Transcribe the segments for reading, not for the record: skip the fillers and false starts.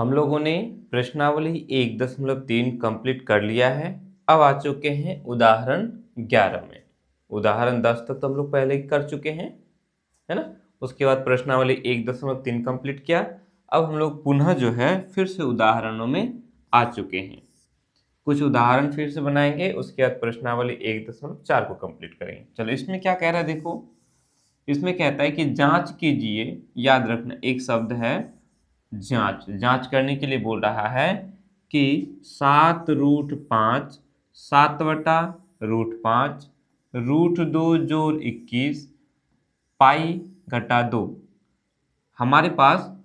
हम लोगों ने प्रश्नावली 1.3 कंप्लीट कर लिया है। अब आ चुके हैं उदाहरण 11 में। उदाहरण 10 तक तो हम लोग पहले ही कर चुके हैं, है ना। उसके बाद प्रश्नावली 1.3 कंप्लीट किया। अब हम लोग पुनः जो है फिर से उदाहरणों में आ चुके हैं। कुछ उदाहरण फिर से बनाएंगे, उसके बाद प्रश्नावली 1.4 को कंप्लीट करेंगे। चलो इसमें क्या कह रहा है देखो। इसमें कहता है कि जांच कीजिए, याद रखना एक शब्द है जांच। जांच करने के लिए बोल रहा है कि 7√5 7/√5 √2 जोड़ 21 पाई घटा 2। हमारे पास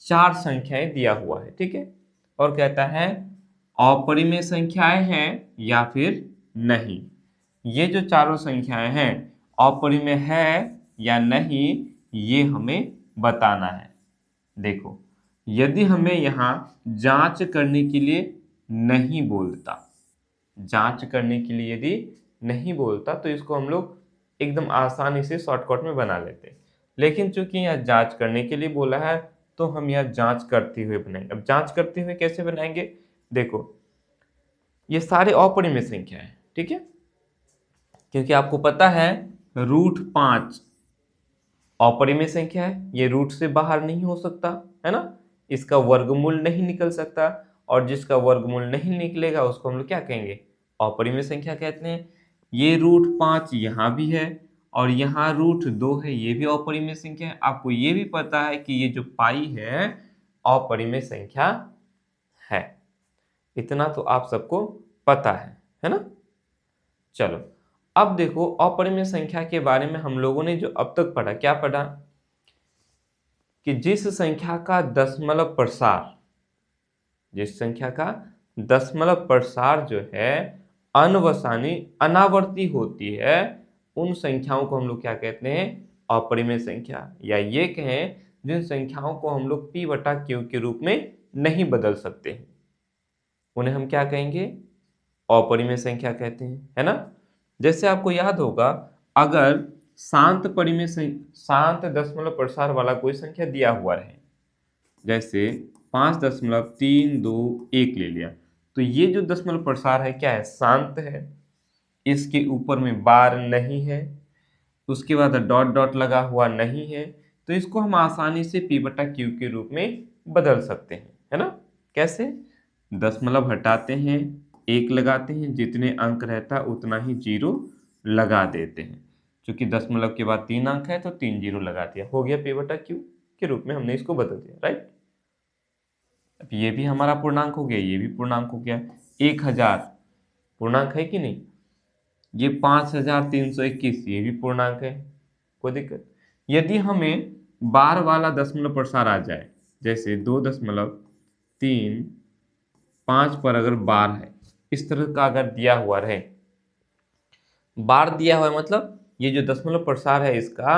4 संख्याएं दिया हुआ है, ठीक है। और कहता है अपरिमेय संख्याएं हैं या फिर नहीं। ये जो चारों संख्याएं हैं अपरिमेय है या नहीं, ये हमें बताना है। देखो, यदि हमें यहाँ जांच करने के लिए नहीं बोलता, जांच करने के लिए यदि नहीं बोलता तो इसको हम लोग एकदम आसानी से शॉर्टकट में बना लेते। लेकिन चूंकि यहाँ जांच करने के लिए बोला है तो हम यहाँ जांच करते हुए बनाएंगे। अब जांच करते हुए कैसे बनाएंगे, देखो ये सारे अपरिमेय संख्या है, ठीक है। क्योंकि आपको पता है √5 अपरिमेय संख्या है, ये रूट से बाहर नहीं हो सकता, है ना। इसका वर्गमूल नहीं निकल सकता, और जिसका वर्गमूल नहीं निकलेगा उसको हम लोग क्या कहेंगे, अपरिमेय संख्या कहते हैं। ये √5 यहाँ भी है और यहाँ √2 है, ये भी अपरिमेय संख्या है। आपको ये भी पता है कि ये जो पाई है अपरिमेय संख्या है। इतना तो आप सबको पता है ना। चलो अब देखो अपरिमेय संख्या के बारे में हम लोगों ने जो अब तक पढ़ा, क्या पढ़ा कि जिस संख्या का दशमलव प्रसार, जिस संख्या का दशमलव प्रसार जो है अनवसानी अनावर्ती होती है, उन संख्याओं को हम लोग क्या कहते हैं, अपरिमेय संख्या। या ये कहें जिन संख्याओं को हम लोग p/q के रूप में नहीं बदल सकते हैं, उन्हें हम क्या कहेंगे, अपरिमेय संख्या कहते हैं, है ना। जैसे आपको याद होगा, अगर शांत दशमलव प्रसार वाला कोई संख्या दिया हुआ रहे, जैसे 5.321 ले लिया, तो ये जो दशमलव प्रसार है क्या है, शांत है। इसके ऊपर में बार नहीं है, उसके बाद डॉट डॉट लगा हुआ नहीं है, तो इसको हम आसानी से p/q के रूप में बदल सकते हैं, है ना। कैसे, दशमलव हटाते हैं, 1 लगाते हैं, जितने अंक रहता उतना ही 0 लगा देते हैं। क्योंकि दशमलव के बाद 3 अंक है तो 3 0 लगा दिया, हो गया p/q के रूप में हमने इसको बदल दिया, राइट। अब ये भी हमारा पूर्णांक हो गया, ये भी पूर्णांक हो गया। 1000 पूर्णांक है कि नहीं, ये 5321 ये भी पूर्णांक है, कोई दिक्कत। यदि हमें बार वाला दशमलव प्रसार आ जाए, जैसे 2.35 पर अगर बार है, इस तरह का अगर दिया हुआ रहे, बार दिया हुआ है मतलब ये जो दशमलव प्रसार है इसका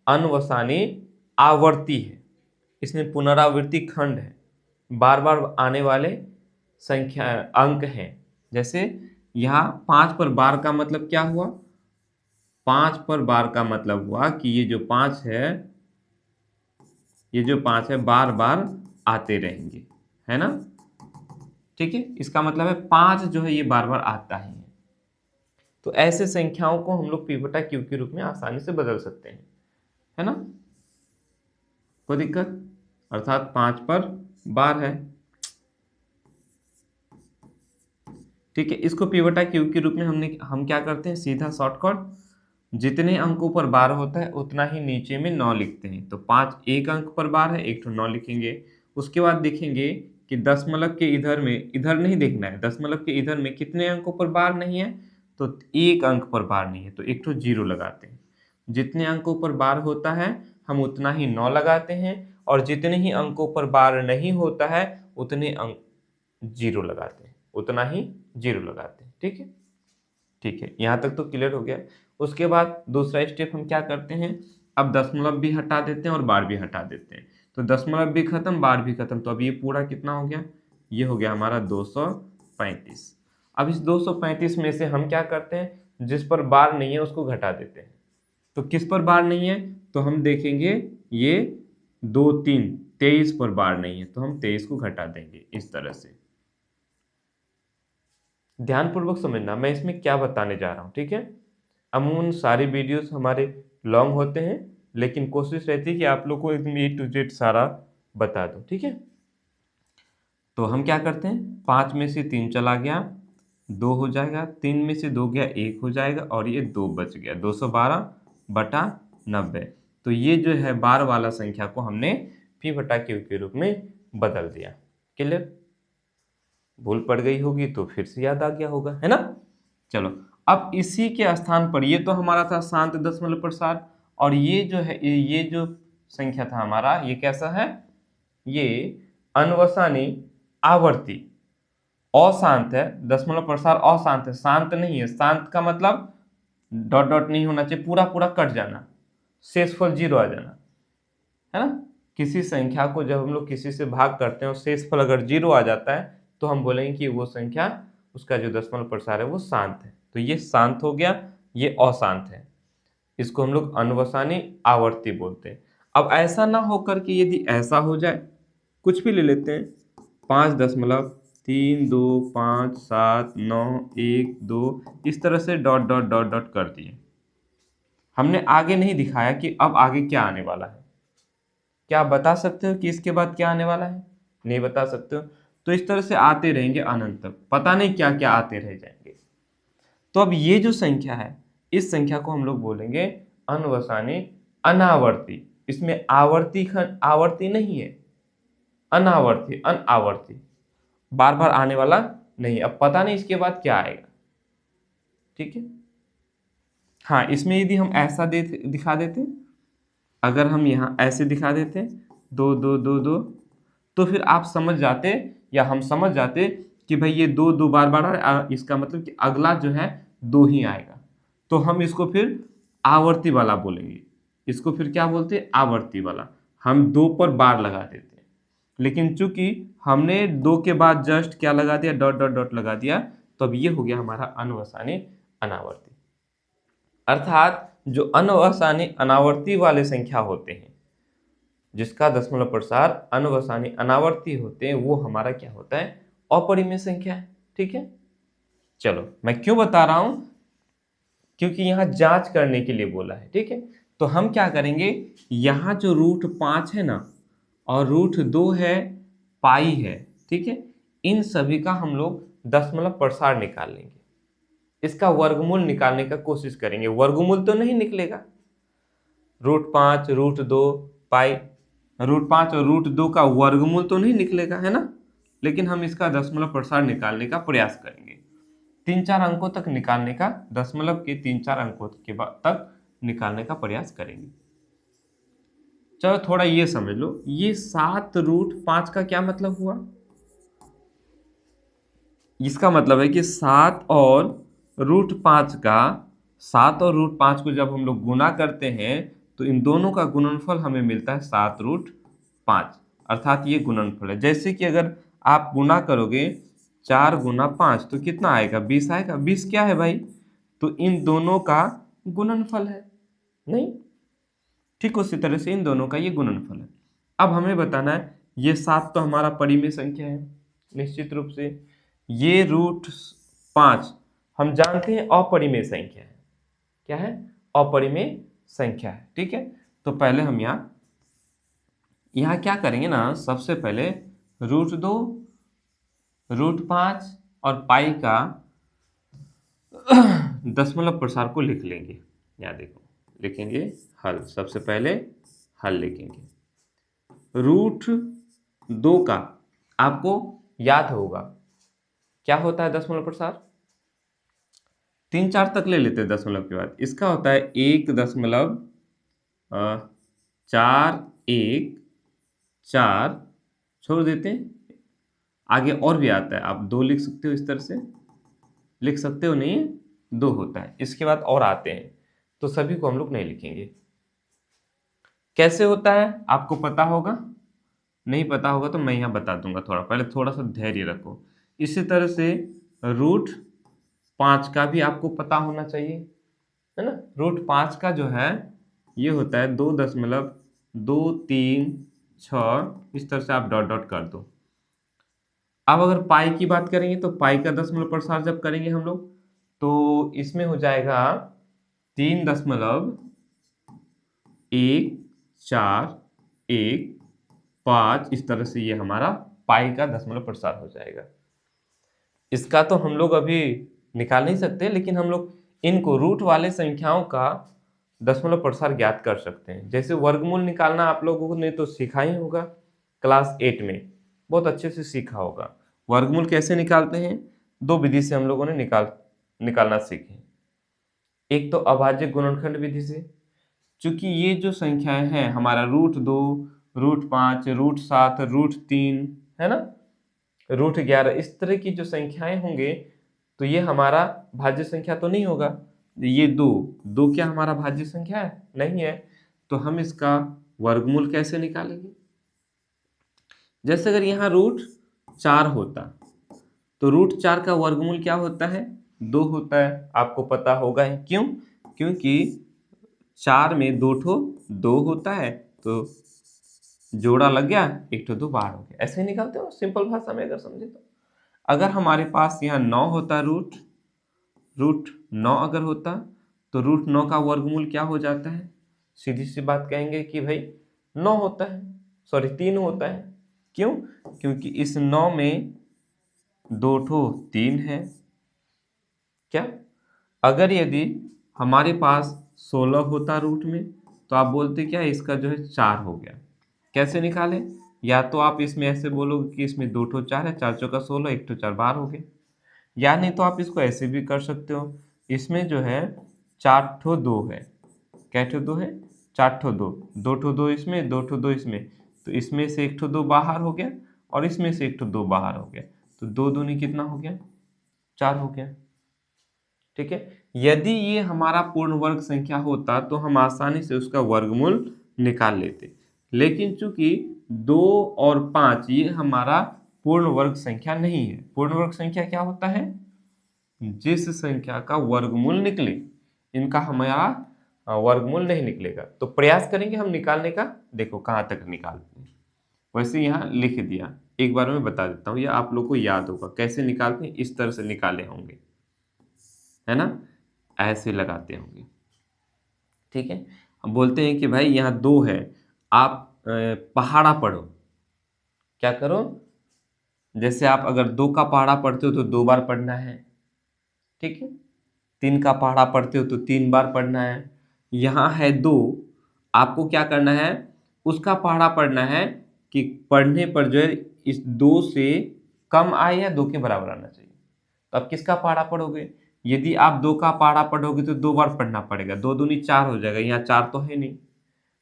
अनवसानी आवर्ती है, इसमें पुनरावृत्ति खंड है, बार बार आने वाले संख्या अंक हैं। जैसे यहाँ 5 पर बार का मतलब क्या हुआ, 5 पर बार का मतलब हुआ कि ये जो 5 है, ये जो 5 है बार बार आते रहेंगे, है ना। ठीक है, इसका मतलब है 5 जो है ये बार बार आता है। तो ऐसे संख्याओं को हम लोग p/q के रूप में आसानी से बदल सकते हैं, है ना, कोई दिक्कत। अर्थात 5 पर बार है, ठीक है। इसको p/q के रूप में हम क्या करते हैं, सीधा शॉर्टकट, जितने अंकों पर बार होता है उतना ही नीचे में 9 लिखते हैं। तो 5 एक अंक पर बार है, एक तो 9 लिखेंगे। उसके बाद देखेंगे कि दशमलव के इधर में, इधर नहीं देखना है, दशमलव के इधर में कितने अंकों पर बार नहीं है, तो 1 अंक पर बार नहीं है, तो एक तो 0 लगाते हैं। जितने अंकों पर बार होता है हम उतना ही 9 लगाते हैं, और जितने ही अंकों पर बार नहीं होता है उतने अंक 0 लगाते हैं, उतना ही 0 लगाते हैं, ठीक है। ठीक है, यहाँ तक तो क्लियर हो गया। उसके बाद दूसरा स्टेप हम क्या करते हैं, अब दशमलव भी हटा देते हैं और बार भी हटा देते हैं। तो दशमलव भी खत्म, बार भी खत्म, तो अब ये पूरा कितना हो गया, ये हो गया हमारा 235। अब इस 235 में से हम क्या करते हैं, जिस पर बार नहीं है उसको घटा देते हैं। तो किस पर बार नहीं है, तो हम देखेंगे ये 2 3 23 पर बार नहीं है, तो हम 23 को घटा देंगे इस तरह से। ध्यानपूर्वक समझना मैं इसमें क्या बताने जा रहा हूँ, ठीक है। अमूमन सारी वीडियोस हमारे लॉन्ग होते हैं, लेकिन कोशिश रहती है कि आप लोग को एकदम A to Z सारा बता दूं, ठीक है। तो हम क्या करते हैं, 5 में से 3 चला गया 2 हो जाएगा, 3 में से 2 गया 1 हो जाएगा, और ये 2 बच गया, 212/90। तो ये जो है बार वाला संख्या को हमने P/Q के रूप में बदल दिया। क्लियर? भूल पड़ गई होगी तो फिर से याद आ गया होगा, है ना। चलो, अब इसी के स्थान पर ये तो हमारा था शांत दशमलव प्रसार, और ये जो है ये जो संख्या था हमारा, ये कैसा है, ये अनवसानी आवर्ती अशांत है। दशमलव प्रसार अशांत है, शांत नहीं है। शांत का मतलब डॉट डॉट नहीं होना चाहिए, पूरा पूरा कट जाना, शेषफल 0 आ जाना, है ना। किसी संख्या को जब हम लोग किसी से भाग करते हैं और शेषफल अगर 0 आ जाता है तो हम बोलेंगे कि वो संख्या, उसका जो दशमलव प्रसार है वो शांत है। तो ये शांत हो गया, ये अशांत है, इसको हम लोग अनवसानी आवर्ती बोलते हैं। अब ऐसा ना होकर के यदि ऐसा हो जाए, कुछ भी ले लेते हैं, 5.3257912, इस तरह से डॉट डॉट डॉट डॉट कर दिए। हमने आगे नहीं दिखाया कि अब आगे क्या आने वाला है। क्या आप बता सकते हो कि इसके बाद क्या आने वाला है? नहीं बता सकते हो। तो इस तरह से आते रहेंगे अनंत तक, पता नहीं क्या क्या आते रह जाएंगे। तो अब ये जो संख्या है, इस संख्या को हम लोग बोलेंगे अनवसानी अनावर्ती। इसमें आवर्ती नहीं है, अनावर्ती, अनावर्ती, बार बार आने वाला नहीं। अब पता नहीं इसके बाद क्या आएगा, ठीक है। हाँ, इसमें यदि हम ऐसा दिखा देते, अगर हम यहाँ ऐसे दिखा देते 2 2 2 2, तो फिर आप समझ जाते या हम समझ जाते कि भाई ये 2 2 बार बार आ रहा है, इसका मतलब कि अगला जो है 2 ही आएगा। तो हम इसको फिर आवर्ती वाला बोलेंगे। इसको फिर क्या बोलते हैं? आवर्ती वाला। हम 2 पर बार लगा देते हैं, लेकिन चूंकि हमने 2 के बाद जस्ट क्या लगा दिया, डॉट डॉट डॉट लगा दिया, तो अब ये हो गया हमारा अनवसानी अनावर्ती। अर्थात जो अनवसानी अनावर्ती वाले संख्या होते हैं, जिसका दशमलव प्रसार अनवसानी अनावर्ती होते हैं, वो हमारा क्या होता है? अपरिमेय संख्या है, ठीक है। चलो, मैं क्यों बता रहा हूं, क्योंकि यहां जांच करने के लिए बोला है, ठीक है। तो हम क्या करेंगे, यहां जो √5 है ना, और √2 है, पाई है, ठीक है, इन सभी का हम लोग दशमलव प्रसार निकाल लेंगे। इसका वर्गमूल निकालने का कोशिश करेंगे। वर्गमूल तो नहीं निकलेगा, √5 √2 पाई, √5 और √2 का वर्गमूल तो नहीं निकलेगा, है ना। लेकिन हम इसका दशमलव प्रसार निकालने का प्रयास करेंगे। 3-4 अंकों तक निकालने का, दशमलव के 3-4 अंकों के बाद तक निकालने का प्रयास करेंगे। चलो थोड़ा ये समझ लो, ये 7√5 का क्या मतलब हुआ। इसका मतलब है कि 7 और √5 का, 7 और √5 को जब हम लोग गुना करते हैं तो इन दोनों का गुणनफल हमें मिलता है 7√5, अर्थात ये गुणनफल है। जैसे कि अगर आप गुना करोगे 4 गुना 5 तो कितना आएगा? 20 आएगा। 20 क्या है भाई? तो इन दोनों का गुणनफल है, नहीं? ठीक उसी तरह से इन दोनों का ये गुणनफल है। अब हमें बताना है, ये 7 तो हमारा परिमेय संख्या है निश्चित रूप से, ये √5 हम जानते हैं अपरिमेय संख्या है। क्या है? अपरिमेय संख्या है, ठीक है। तो पहले हम यहाँ क्या करेंगे ना, सबसे पहले √2 √5 और पाई का दशमलव प्रसार को लिख लेंगे। यहाँ देखो, लिखेंगे हल। सबसे पहले हल लिखेंगे। √2 का आपको याद होगा क्या होता है दशमलव प्रसार? 3-4 तक ले लेते हैं दशमलव के बाद। इसका होता है 1.41 छोड़ देते हैं, आगे और भी आता है, आप 2 लिख सकते हो, इस तरह से लिख सकते हो, नहीं है 2 होता है, इसके बाद और आते हैं, तो सभी को हम लोग नहीं लिखेंगे। कैसे होता है आपको पता होगा, नहीं पता होगा तो मैं यहाँ बता दूंगा। पहले थोड़ा सा धैर्य रखो। इसी तरह से √5 का भी आपको पता होना चाहिए, है ना। √5 का जो है ये होता है 2.234 6, इस तरह से आप डॉट डॉट कर दो। अब अगर पाई की बात करेंगे तो पाई का दशमलव प्रसार जब करेंगे हम लोग तो इसमें हो जाएगा 3.141, इस तरह से ये हमारा पाई का दशमलव प्रसार हो जाएगा। इसका तो हम लोग अभी निकाल नहीं सकते, लेकिन हम लोग इनको रूट वाले संख्याओं का दशमलव प्रसार ज्ञात कर सकते हैं। जैसे वर्गमूल निकालना आप लोगों ने तो सीखा ही होगा, क्लास 8 में बहुत अच्छे से सीखा होगा। वर्गमूल कैसे निकालते हैं, दो विधि से हम लोगों ने निकालना सीखे। एक तो अभाज्य गुणनखंड विधि से, चूंकि ये जो संख्याएं हैं हमारा √2, √5, √7, √3 है ना, √11, इस तरह की जो संख्याएं होंगे तो ये हमारा भाज्य संख्या तो नहीं होगा। ये दो दो क्या हमारा भाज्य संख्या है? नहीं है। तो हम इसका वर्गमूल कैसे निकालेंगे? जैसे अगर यहाँ √4 होता तो √4 का वर्गमूल क्या होता है? 2 होता है, आपको पता होगा ही। क्यों? क्योंकि 4 में 2 होता है, तो जोड़ा लग गया, 1 2 बाहर हो गया। ऐसे ही निकालते हो सिंपल भाषा में अगर समझे तो। अगर हमारे पास यहाँ 9 होता, रूट 9 अगर होता तो √9 का वर्गमूल क्या हो जाता है? सीधी सी बात कहेंगे कि भाई 9 होता है, सॉरी 3 होता है। क्यों? क्योंकि इस 9 में 3 है। क्या? अगर यदि हमारे पास 16 होता रूट में तो आप बोलते क्या इसका जो है 4 हो गया। कैसे निकालें? या तो आप इसमें ऐसे बोलोगे कि इसमें 2 4 है, 4 चौका 16, 1 4 बाहर हो गए। या नहीं तो आप इसको ऐसे भी कर सकते हो, इसमें जो है 4 2 है। क्या 2 है? 4 2, 2 इसमें, 2 इसमें, तो इसमें से 1 2 बाहर हो गया और इसमें से 1 2 बाहर हो गया, तो 2 दूनी कितना हो गया? 4 हो गया। ठीक है। यदि ये हमारा पूर्ण वर्ग संख्या होता तो हम आसानी से उसका वर्गमूल निकाल लेते, लेकिन चूंकि 2 और 5 ये हमारा पूर्ण वर्ग संख्या नहीं है। पूर्ण वर्ग संख्या क्या होता है? जिस संख्या का वर्गमूल निकले। इनका हमारा वर्गमूल नहीं निकलेगा। तो प्रयास करेंगे हम निकालने का, देखो कहाँ तक निकालते हैं। वैसे यहाँ लिख दिया, एक बार मैं बता देता हूँ, या आप लोग को याद होगा कैसे निकालते हैं। इस तरह से निकाले होंगे, है ना, ऐसे लगाते होंगे। ठीक है। हम बोलते हैं कि भाई यहाँ 2 है, आप पहाड़ा पढ़ो। क्या करो? जैसे आप अगर 2 का पहाड़ा पढ़ते हो तो 2 बार पढ़ना है। ठीक है। 3 का पहाड़ा पढ़ते हो तो 3 बार पढ़ना है। यहाँ है 2, आपको क्या करना है? उसका पहाड़ा पढ़ना है कि पढ़ने पर जो है इस 2 से कम आए या 2 के बराबर आना चाहिए। तो आप किसका पहाड़ा पढ़ोगे? यदि आप 2 का पहाड़ा पढ़ोगे तो 2 बार पढ़ना पड़ेगा, 2 दूनी 4 हो जाएगा, यहाँ 4 तो है नहीं,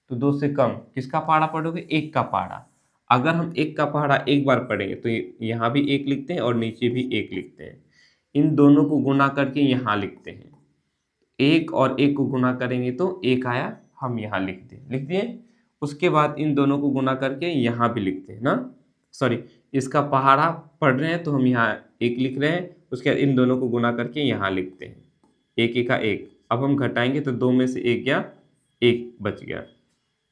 तो 2 से कम किसका पहाड़ा पढ़ोगे? 1 का पहाड़ा। अगर हम 1 का पहाड़ा एक बार पढ़ेंगे तो यहाँ भी 1 लिखते हैं और नीचे भी 1 लिखते हैं। इन दोनों को गुना करके यहाँ लिखते हैं। 1 और 1 को गुना करेंगे तो 1 आया, हम यहाँ लिख दिए। उसके बाद इन दोनों को गुना करके यहाँ भी लिखते हैं ना, सॉरी, इसका पहाड़ा पढ़ रहे हैं तो हम यहाँ 1 लिख रहे हैं, उसके बाद इन दोनों को गुना करके यहाँ लिखते हैं। 1 1 का 1, अब हम घटाएंगे तो 2 में से 1 गया, 1 बच गया।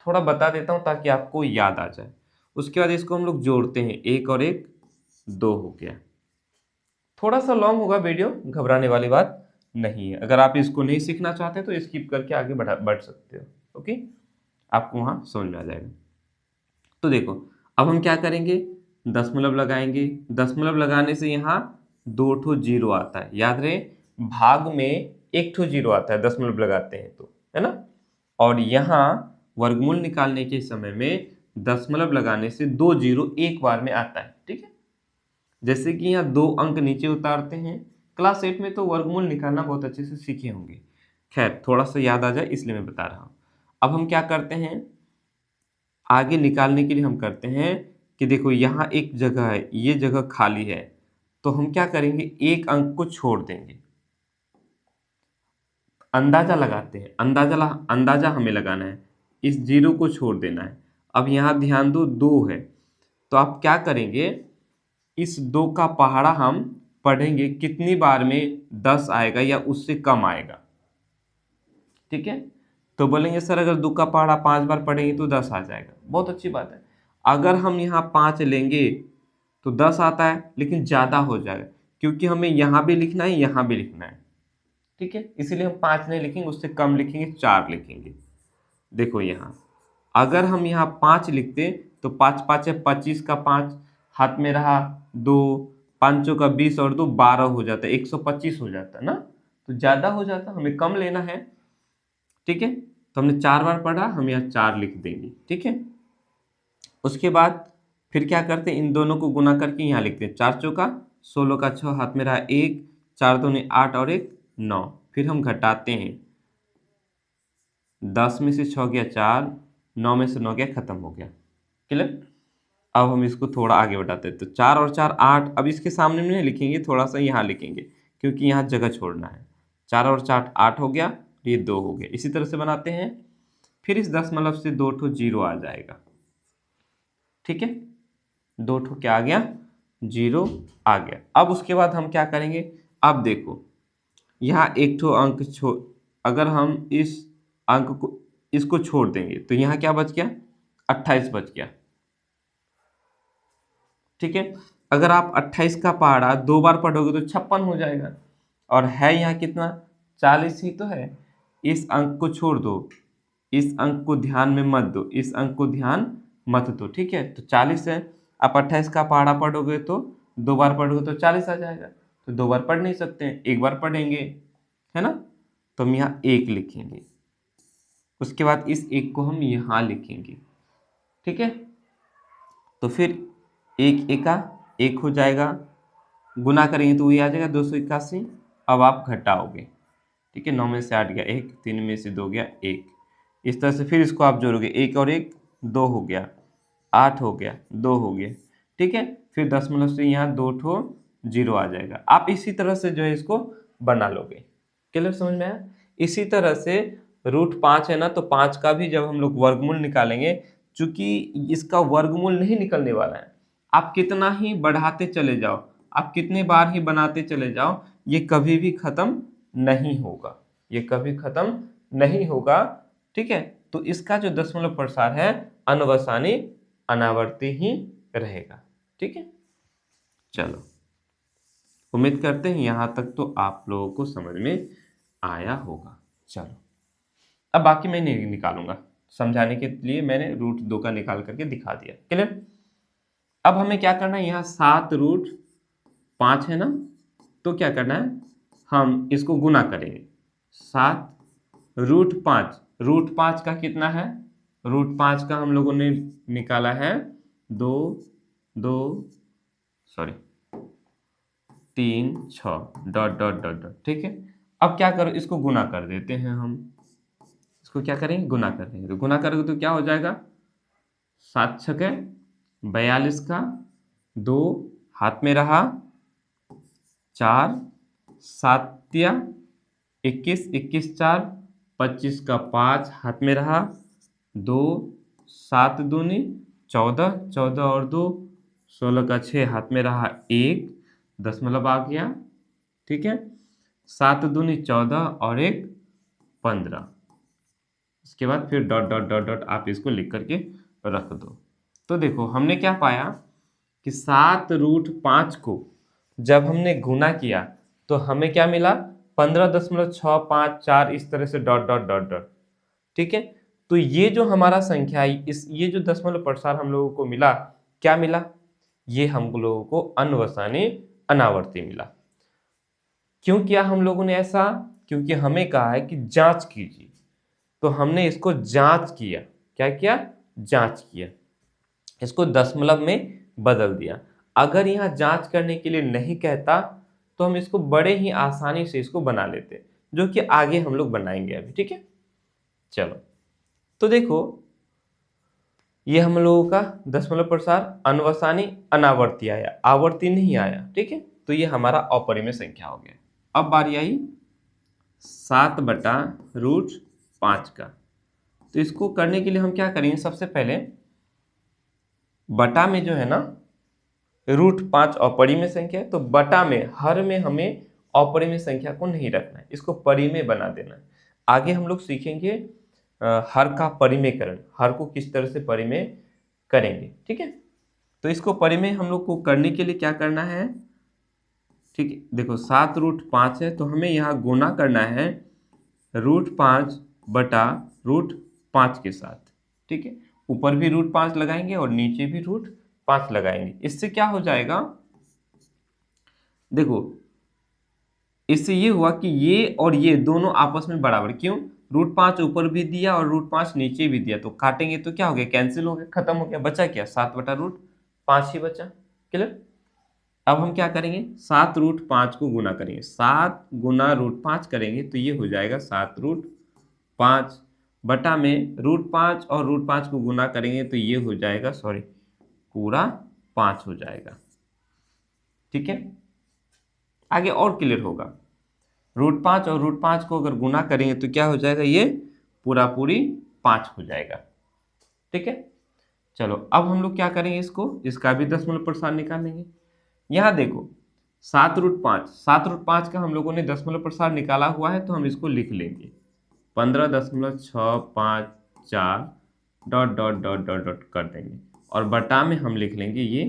थोड़ा बता देता हूँ ताकि आपको याद आ जाए। उसके बाद इसको हम लोग जोड़ते हैं, 1 और 1 2 हो गया। थोड़ा सा लॉन्ग होगा वीडियो, घबराने वाली बात नहीं है। अगर आप इसको नहीं सीखना चाहते तो स्किप करके आगे बढ़ सकते हो। ओके, आपको वहाँ समझ में आ जाएगा। तो देखो अब हम क्या करेंगे? दशमलव लगाएंगे। दशमलव लगाने से यहाँ 2 जीरो आता है, याद रहे, भाग में 1 जीरो आता है दशमलव लगाते हैं तो, है ना। और यहाँ वर्गमूल निकालने के समय में दशमलव लगाने से 2 जीरो एक बार में आता है। ठीक है। जैसे कि यहाँ 2 अंक नीचे उतारते हैं। क्लास 8 में तो वर्गमूल निकालना बहुत अच्छे से सीखे होंगे। खैर थोड़ा सा याद आ जाए इसलिए मैं बता रहा हूँ। अब हम क्या करते हैं? आगे निकालने के लिए हम करते हैं कि देखो यहाँ एक जगह है, ये जगह खाली है, तो हम क्या करेंगे? एक अंक को छोड़ देंगे। अंदाजा लगाते हैं, अंदाजा हमें लगाना है, इस जीरो को छोड़ देना है। अब यहाँ ध्यान दो, 2 है, तो आप क्या करेंगे? इस 2 का पहाड़ा हम पढ़ेंगे कितनी बार में 10 आएगा या उससे कम आएगा। ठीक है। तो बोलेंगे सर अगर 2 का पहाड़ा 5 बार पढ़ेंगे तो 10 आ जाएगा। बहुत अच्छी बात है। अगर हम यहाँ 5 लेंगे तो 10 आता है, लेकिन ज़्यादा हो जाएगा क्योंकि हमें यहाँ भी लिखना है, यहाँ भी लिखना है, ठीक है। इसीलिए हम 5 नहीं लिखेंगे, उससे कम लिखेंगे, 4 लिखेंगे। देखो यहाँ अगर हम यहाँ 5 लिखते तो 5 5 है 25 का 5 हाथ में रहा 2, 5 का 20 और 2 12 हो जाता है, 125 हो जाता है ना, तो ज़्यादा हो जाता, हमें कम लेना है, ठीक है। तो हमने 4 बार पढ़ा, हम यहाँ 4 लिख देंगे, ठीक है। उसके बाद फिर क्या करते हैं, इन दोनों को गुना करके यहाँ लिखते हैं, 4 चौका 16 का 6 हाथ में रहा 1, 4 दूनी 8 और 1 9। फिर हम घटाते हैं, 10 में से 6 गया 4, 9 में से 9 गया, खत्म हो गया, क्लियर। अब हम इसको थोड़ा आगे बढ़ाते हैं, तो 4 और 4 8, अब इसके सामने में नहीं लिखेंगे, थोड़ा सा यहाँ लिखेंगे क्योंकि यहाँ जगह छोड़ना है। 4 और 4 8 हो गया, ये 2 हो गया। इसी तरह से बनाते हैं, फिर इस दशमलव से 2 ठो जीरो आ जाएगा, ठीक है। 2 ठो क्या आ गया, जीरो आ गया। अब उसके बाद हम क्या करेंगे, अब देखो यहाँ एक ठो अंक छोड़, अगर हम इस अंक को इसको छोड़ देंगे तो यहाँ क्या बच गया, 28 बच गया, ठीक है। अगर आप 28 का पहाड़ा 2 बार पढ़ोगे तो 56 हो जाएगा, और है यहाँ कितना, 40 ही तो है। इस अंक को छोड़ दो, इस अंक को ध्यान में मत दो, इस अंक को ध्यान मत दो, ठीक है। तो 40 है, आप 28 का पहाड़ा पढ़ोगे तो 2 बार पढ़ोगे तो 40 आ जाएगा, तो 2 बार पढ़ नहीं सकते हैं, 1 बार पढ़ेंगे, है ना। तो हम यहाँ 1 लिखेंगे, उसके बाद इस 1 को हम यहाँ लिखेंगे, ठीक है। तो फिर 1 एका 1 हो जाएगा, गुना करेंगे तो वही आ जाएगा 281। अब आप घटाओगे, ठीक है, 9 में से 8 गया 1, 3 में से 2 गया 1, इस तरह से फिर इसको आप जोड़ोगे, 1 और 1 2 हो गया, 8 हो गया, 2 हो गया, ठीक है। फिर दशमलव से यहाँ 2 ठो जीरो आ जाएगा। आप इसी तरह से जो है इसको बना लोगे, क्लियर, समझ में आया। इसी तरह से √5 है ना, तो 5 का भी जब हम लोग वर्गमूल निकालेंगे, चूंकि इसका वर्गमूल नहीं निकलने वाला है, आप कितना ही बढ़ाते चले जाओ, आप कितने बार ही बनाते चले जाओ, ये कभी भी खत्म नहीं होगा, ये कभी खत्म नहीं होगा, ठीक है। तो इसका जो दशमलव प्रसार है अनवसानी अनावर्ती ही रहेगा, ठीक है। चलो, उम्मीद करते हैं यहाँ तक तो आप लोगों को समझ में आया होगा। चलो, अब बाकी मैं नहीं निकालूंगा, समझाने के लिए मैंने √2 का निकाल करके दिखा दिया, क्लियर। अब हमें क्या करना है, यहाँ 7√5 है ना, तो क्या करना है, हम इसको गुना करेंगे, 7√5, √5 का कितना है, √5 का हम लोगों ने निकाला है 2 2 sorry 3 6 dot dot dot dot, ठीक है। अब क्या करो, इसको गुना कर देते हैं, हम इसको क्या करेंगे, गुना कर देंगे, तो गुना करोगे तो क्या हो जाएगा, 7 छके 42 का 2 हाथ में रहा 4, 7 या 21, 21 4 25 का 5 हाथ में रहा 2, 7 दूनी 14, 14 और 2 16 का 6 हाथ में रहा 1, दशमलव आ गया, ठीक है। 7 दूनी 14 और 1 15। उसके बाद फिर डॉट डॉट डॉट डॉट आप इसको लिख करके रख दो। तो देखो हमने क्या पाया कि 7√5 को जब हमने गुना किया तो हमें क्या मिला, 15.654, इस तरह से डॉट डॉट डॉट डॉट, ठीक है। तो ये जो हमारा संख्या है, ये जो दशमलव प्रसार हम लोगों को मिला, क्या मिला, ये हम लोगों को अनवसानी अनावर्ती मिला। क्यों किया हम लोगों ने ऐसा, क्योंकि हमें कहा है कि जांच कीजिए, तो हमने इसको जांच किया, क्या किया, जांच किया, इसको दशमलव में बदल दिया। अगर यहाँ जांच करने के लिए नहीं कहता तो हम इसको बड़े ही आसानी से इसको बना लेते, जो कि आगे हम लोग बनाएंगे अभी, ठीक है। चलो, तो देखो ये हम लोगों का दशमलव प्रसार अनवसानी अनावर्ती आया, आवर्ती नहीं आया, ठीक है। तो ये हमारा अपरिमेय संख्या हो गया। अब बारी आई 7/√5 का। तो इसको करने के लिए हम क्या करेंगे, सबसे पहले बटा में जो है ना, √5 अपरिमेय संख्या है, तो बटा में हर में हमें अपरिमेय संख्या को नहीं रखना है, इसको परिमेय बना देना है। आगे हम लोग सीखेंगे हर का परिमेयकरण, हर को किस तरह से परिमेय करेंगे। ठीक है, तो इसको परिमेय हम लोग को करने के लिए क्या करना है, ठीक है, देखो 7√5 है तो हमें यहाँ गुना करना है √5 बटा √5 के साथ। ठीक है, ऊपर भी √5 लगाएंगे और नीचे भी √5 लगाएंगे। इससे क्या हो जाएगा, देखो इससे ये हुआ कि ये और ये दोनों आपस में बराबर, क्यों, √5 ऊपर भी दिया और √5 नीचे भी दिया, तो काटेंगे तो क्या हो गया, कैंसिल हो गया, खत्म हो गया, बचा क्या, 7 बटा √5 ही बचा। क्लियर। अब हम क्या करेंगे, 7√5 को गुना करेंगे, 7 गुना √5 करेंगे तो ये हो जाएगा 7√5 बटा में √5 और √5 को गुना करेंगे तो ये हो जाएगा, सॉरी, पूरा 5 हो जाएगा। ठीक है, आगे और क्लियर होगा। √5 और √5 को अगर गुना करेंगे तो क्या हो जाएगा, ये पूरा पूरी 5 हो जाएगा। ठीक है, चलो अब हम लोग क्या करेंगे, इसका भी दशमलव प्रसार निकालेंगे। यहाँ देखो 7√5 का हम लोगों ने दशमलव प्रसार निकाला हुआ है तो हम इसको लिख लेंगे 15.654 dot dot dot dot dot कर देंगे और बटा में हम लिख लेंगे ये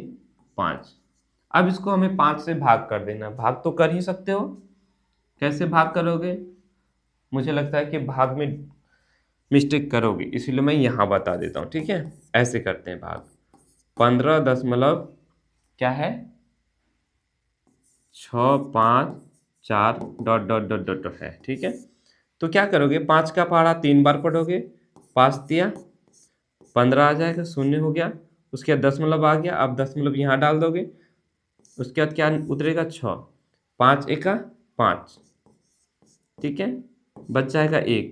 5। अब इसको हमें 5 से भाग कर देना, भाग तो कर ही सकते हो, कैसे भाग करोगे, मुझे लगता है कि भाग में मिस्टेक करोगे इसलिए मैं यहाँ बता देता हूँ। ठीक है, ऐसे करते हैं भाग, 15 दशमलव क्या है 654 डॉट डॉट डॉट डॉट है। ठीक है, तो क्या करोगे, 5 का पहाड़ा 3 बार पढ़ोगे, 5 दिया 15 आ जाएगा, शून्य हो गया, उसके बाद दशमलव आ गया, अब दशमलव यहाँ डाल दोगे, उसके बाद क्या उतरेगा 6, 5 एका 5, ठीक है, बच जाएगा 1,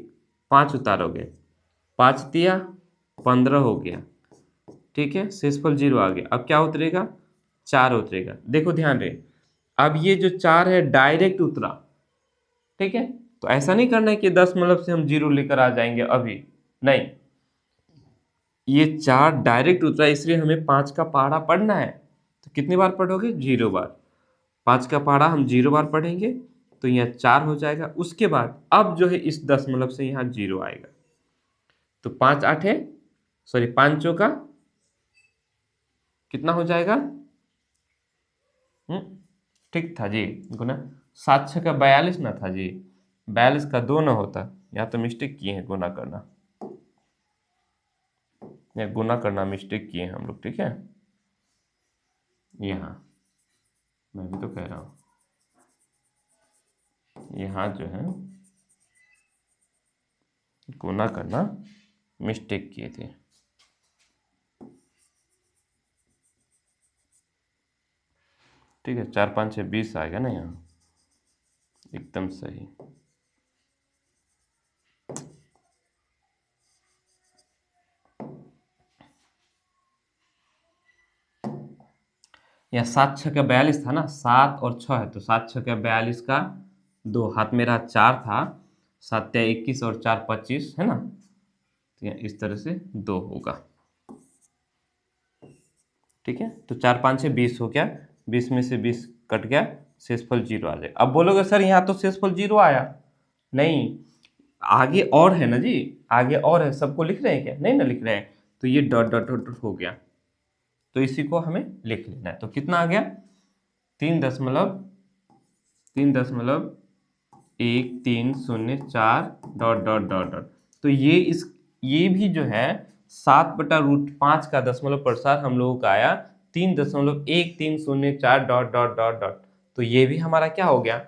5 उतारोगे, 5 दिया 15 हो गया, ठीक है, शेषफल 0 आ गया, अब क्या उतरेगा 4 उतरेगा। देखो ध्यान रहे, अब ये जो 4 है डायरेक्ट उतरा। ठीक है, तो ऐसा नहीं करना है कि दशमलव से हम 0 लेकर आ जाएंगे, अभी नहीं, ये 4 डायरेक्ट उतरा इसलिए हमें 5 का पहाड़ा पढ़ना है। तो कितनी बार पढ़ोगे, 0 बार, 5 का पहाड़ा हम 0 बार पढ़ेंगे तो यहाँ 4 हो जाएगा। उसके बाद अब जो है इस दशमलव से यहाँ 0 आएगा, तो 5 8 सॉरी 5 चौका कितना हो जाएगा, ठीक था जी, गुना 7 6 का 42 ना था जी, 42 का 2 ना होता, यहाँ तो मिस्टेक किए हैं, गुना करना या गुना करना मिस्टेक किए हैं हम लोग। ठीक है, यहाँ मैं भी तो कह रहा हूँ, यहाँ जो है गुना करना मिस्टेक किए थे। ठीक है, 4 5 6 20 आएगा ना यहाँ, एकदम सही। या 7 6 का 42 था ना, 7 और 6 है तो 7 6 का 42 का 2, हाथ में रहा 4 था, 7 या 21 और 4 25 है ना, तो इस तरह से 2 होगा। ठीक है, तो 4 5 6 20 हो गया, 20 में से 20 कट गया, शेषफल 0 आ जाए। अब बोलोगे सर यहाँ तो शेषफल 0 आया, नहीं, आगे और है ना जी, आगे और है, सबको लिख रहे हैं क्या, नहीं ना लिख रहे हैं, तो ये डॉट डॉट डॉट हो गया, तो इसी को हमें लिख लेना है। तो कितना आ गया, 3.1304 डॉट डॉट डॉट डॉट। तो ये भी जो है 7 बटा √5 का दशमलव प्रसार हम लोगों का आया 3.1304 डॉट डॉट डॉट डॉट। तो ये भी हमारा क्या हो गया,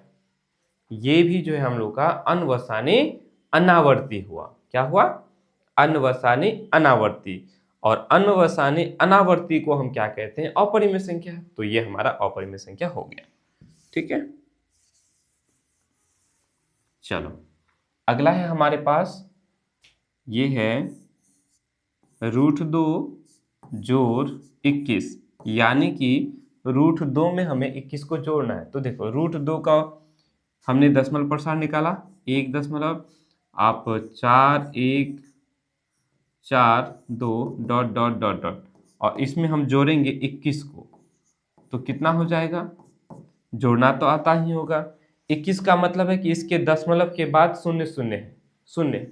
ये भी जो है हम लोग का अनवसानी अनावर्ती हुआ। क्या हुआ, अनवसानी अनावर्ती। और अनवसानी अनावर्ती को हम क्या कहते हैं, अपरिमेय संख्या। तो ये हमारा अपरिमेय संख्या हो गया। ठीक है, चलो अगला है हमारे पास, ये है √2 जोड़ 21, यानी कि √2 में हमें 21 को जोड़ना है। तो देखो √2 का हमने दशमलव प्रसार निकाला 1 दशमलव, आप 4 1 4 2 डॉट डॉट डॉट डॉट, और इसमें हम जोड़ेंगे 21 को, तो कितना हो जाएगा, जोड़ना तो आता ही होगा। 21 का मतलब है कि इसके दशमलव के बाद शून्य शून्य है, शून्य।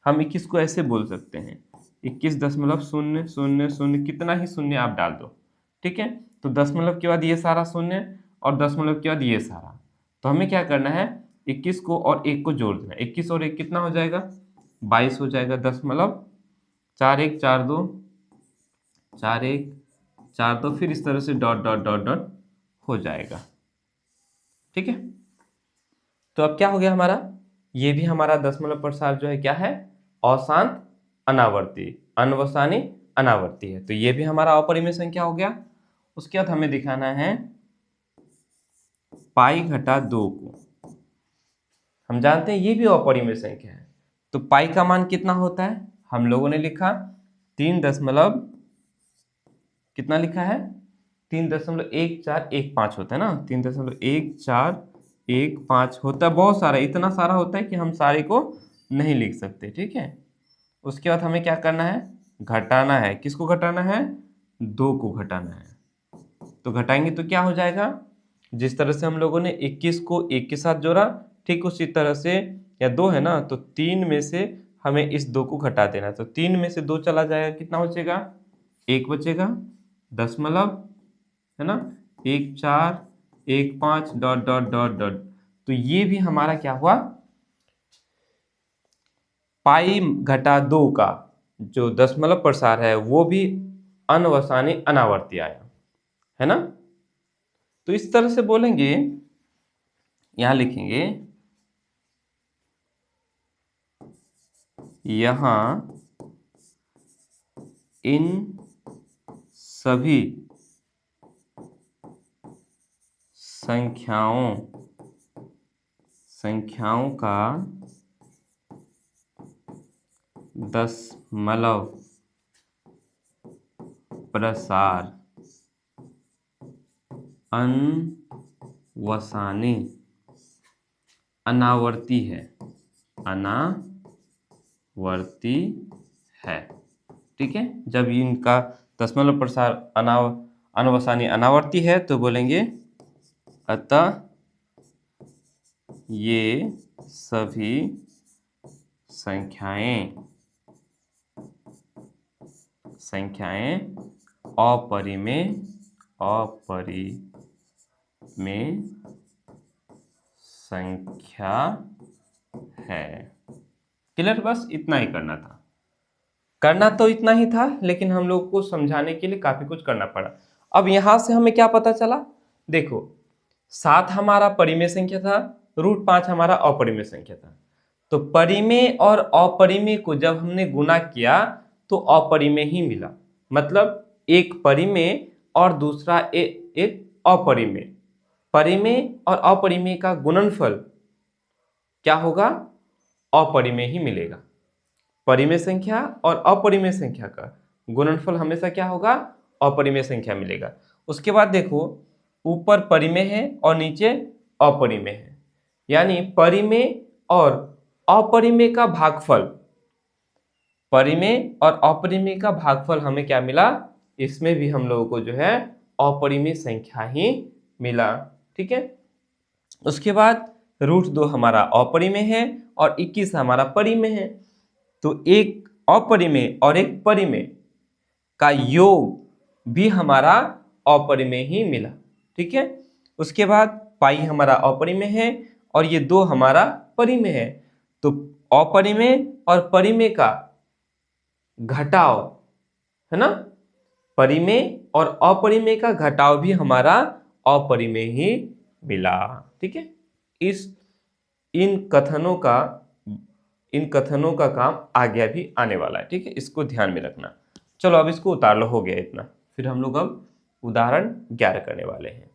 हम 21 को ऐसे बोल सकते हैं 21.0000 कितना ही शून्य आप डाल दो, ठीक है। तो दशमलव के बाद ये सारा शून्य और दशमलव के बाद ये सारा, तो हमें क्या करना है, 21 को और 1 को जोड़ देना। 21 और 1 कितना हो जाएगा, 22 हो जाएगा। 4142 4142 फिर इस तरह से डॉट डॉट डॉट डॉट हो जाएगा, ठीक है। तो अब क्या हो गया हमारा, ये भी हमारा दशमलव प्रसार जो है क्या है, अशांत अनावर्ती, अनवसानी अनावर्ती है। तो ये भी हमारा अपरिमेय संख्या हो गया। उसके बाद हमें दिखाना है पाई घटा 2 को। हम जानते हैं ये भी अपरिमेय संख्या है, तो पाई का मान कितना होता है, हम लोगों ने लिखा 3 दशमलव कितना लिखा है, 3.1415 होता है ना, 3.1415 होता है। बहुत सारा, इतना सारा होता है कि हम सारे को नहीं लिख सकते, ठीक है। उसके बाद हमें क्या करना है, घटाना है। किसको घटाना है, 2 को घटाना है। तो घटाएंगे तो क्या हो जाएगा, जिस तरह से हम लोगों ने 21 को 1 के साथ जोड़ा, ठीक उसी तरह से, या 2 है ना, तो 3 में से हमें इस 2 को घटा देना है। तो 3 में से 2 चला जाएगा, कितना बचेगा, 1 बचेगा, दशमलव है ना, 1415 डॉट डॉट डॉट डॉट। तो ये भी हमारा क्या हुआ, पाई घटा 2 का जो दशमलव प्रसार है वो भी अनवसानी अनावर्ती आया, है ना। तो इस तरह से बोलेंगे, यहां लिखेंगे, यहां इन सभी संख्याओं का दशमलव प्रसार अनवसानी अनावर्ती है, अनावर्ती है, ठीक है। जब इनका दशमलव प्रसार अनवसानी अनावर्ती है तो बोलेंगे अतः ये सभी संख्याएं अपरिमेय संख्या है। क्लियर, बस इतना ही करना था। करना तो इतना ही था, लेकिन हम लोग को समझाने के लिए काफी कुछ करना पड़ा। अब यहां से हमें क्या पता चला, देखो 7 हमारा परिमेय संख्या था, √5 हमारा अपरिमेय संख्या था। तो परिमेय और अपरिमेय को जब हमने गुना किया तो अपरिमेय ही मिला, मतलब एक परिमेय और दूसरा एक अपरिमेय। परिमेय और अपरिमेय का गुणनफल क्या होगा, अपरिमेय ही मिलेगा। परिमेय संख्या और अपरिमेय संख्या का गुणनफल हमेशा क्या होगा, अपरिमेय संख्या मिलेगा। उसके बाद देखो, ऊपर परिमेय है और नीचे अपरिमेय है, यानी परिमेय और अपरिमेय का भागफल, परिमेय और अपरिमेय का भागफल हमें क्या मिला, इसमें भी हम लोगों को जो है अपरिमेय संख्या ही मिला, ठीक है। उसके बाद √2 हमारा अपरिमेय है और 21 हमारा परिमेय है। तो एक अपरिमेय और एक परिमेय का योग भी हमारा अपरिमेय ही मिला, ठीक है। उसके बाद पाई हमारा अपरिमेय है और ये 2 हमारा परिमेय है। तो अपरिमेय और परिमेय का घटाव, है ना, परिमेय और अपरिमेय का घटाव भी हमारा अपरिमेय ही मिला, ठीक है। इन कथनों का काम आगे भी आने वाला है, ठीक है, इसको ध्यान में रखना। चलो अब इसको उतार लो, हो गया इतना। फिर हम लोग अब उदाहरण 11 करने वाले हैं।